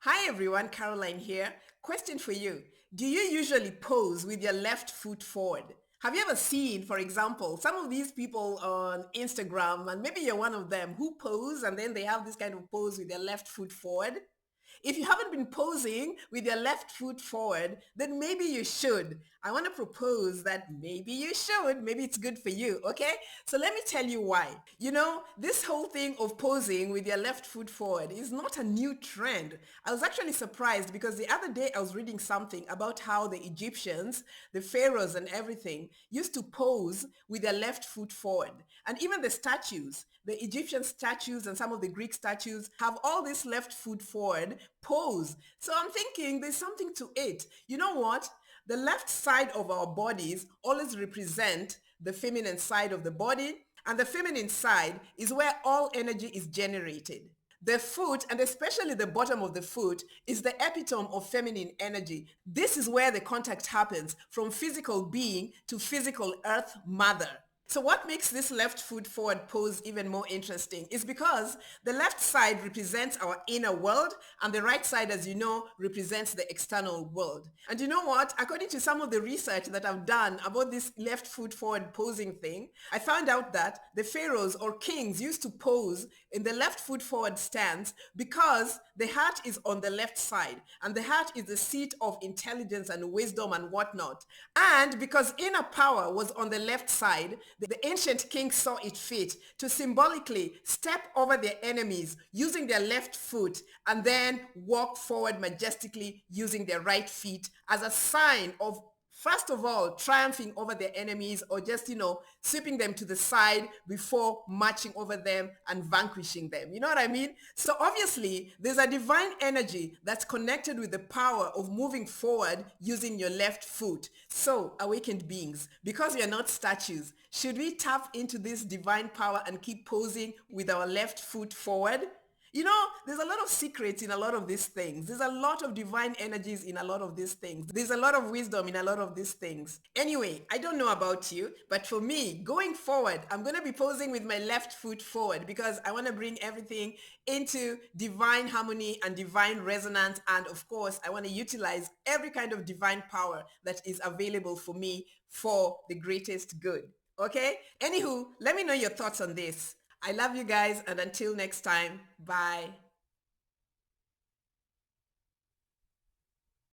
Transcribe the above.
Hi everyone, Caroline here. Question for you. Do you usually pose with your left foot forward? Have you ever seen, for example, some of these people on Instagram, and maybe you're one of them, who pose and then they have this kind of pose with their left foot forward? If you haven't been posing with your left foot forward, then maybe you should. I want to propose that maybe you should. Maybe it's good for you, okay? So let me tell you why. This whole thing of posing with your left foot forward is not a new trend. I was actually surprised because the other day I was reading something about how the Egyptians, the pharaohs and everything, used to pose with their left foot forward. And even the statues, the Egyptian statues and some of the Greek statues have all this left foot forward pose. So I'm thinking there's something to it. You know what? The left side of our bodies always represent the feminine side of the body, and the feminine side is where all energy is generated. The foot, and especially the bottom of the foot, is the epitome of feminine energy. This is where the contact happens from physical being to physical earth mother. So what makes this left foot forward pose even more interesting is because the left side represents our inner world and the right side, as you know, represents the external world. And you know what? According to some of the research that I've done about this left foot forward posing thing, I found out that the pharaohs or kings used to pose in the left foot forward stance because the heart is on the left side and the heart is the seat of intelligence and wisdom and whatnot. And because inner power was on the left side, the ancient kings saw it fit to symbolically step over their enemies using their left foot and then walk forward majestically using their right feet as a sign of, first of all, triumphing over their enemies or just, sweeping them to the side before marching over them and vanquishing them. You know what I mean? So obviously, there's a divine energy that's connected with the power of moving forward using your left foot. So, awakened beings, because we are not statues, should we tap into this divine power and keep posing with our left foot forward? There's a lot of secrets in a lot of these things. There's a lot of divine energies in a lot of these things. There's a lot of wisdom in a lot of these things. Anyway, I don't know about you, but for me, going forward, I'm going to be posing with my left foot forward because I want to bring everything into divine harmony and divine resonance. And of course, I want to utilize every kind of divine power that is available for me for the greatest good. Okay? Anywho, let me know your thoughts on this. I love you guys, and until next time, bye.